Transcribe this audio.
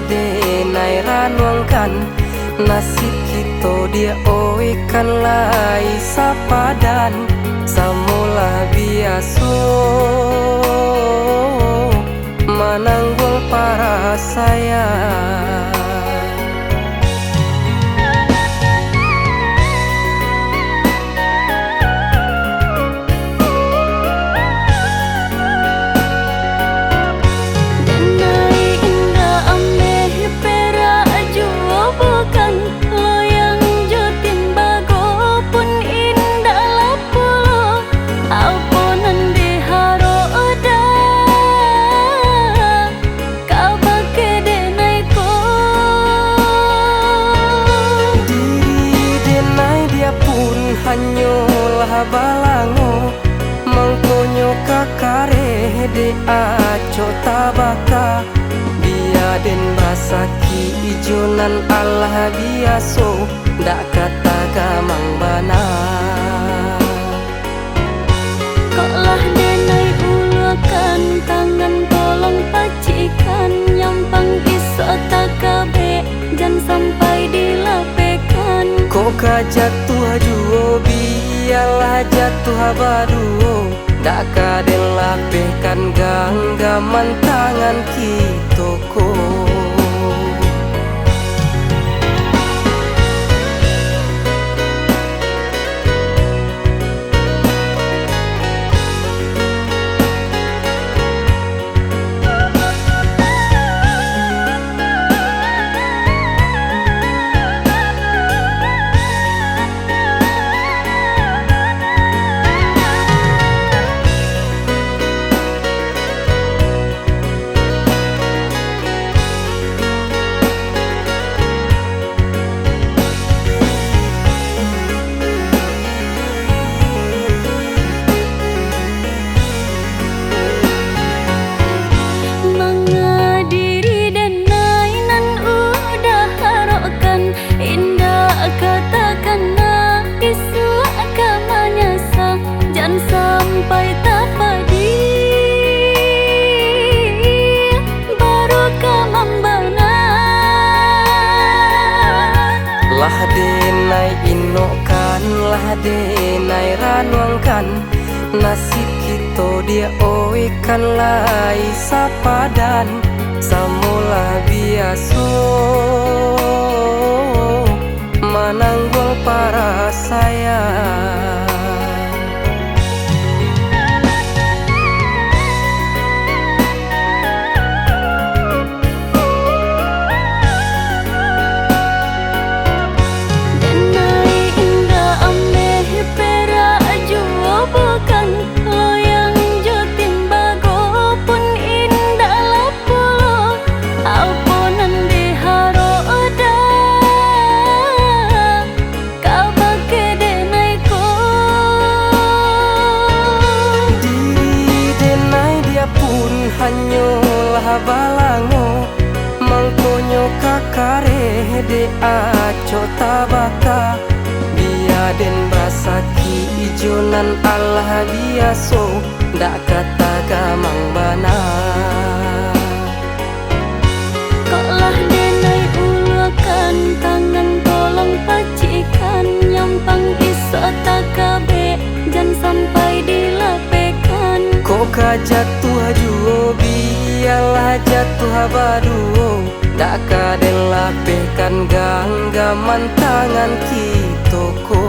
denai ranuangkan nasib kita dia kan lai sapadan samula biaso mananggul para sayang. Hanyolah balango mangkonyo kakare de aco tabaka biaden basaki ijonan Allah biaso dak kata gamang bana koklah denai ulakan tangan tolong pacikan nyampang iso takabe jan sampai dilapekan kok jatuh juo biarlah jatuh baduo dak kaden lapekan ganggaman tangan kitoko. Sampai tapadi baru kamambana lah denai inokan lah denai ranuangkan nasib kita dia kan lai sapadan samula biaso mananggul para sayang. Hanyolah balango mangkonyo kakare de aco tabaka biaden basaki ijonan Allah biaso dak kata gamang bana koklah denai ulakan tangan tolong pacikan nyampang iso takabe jan sampai dilapekan kok jatuh juo biarlah jatuh baduo dak kaden lapekan ganggaman tangan kitoko.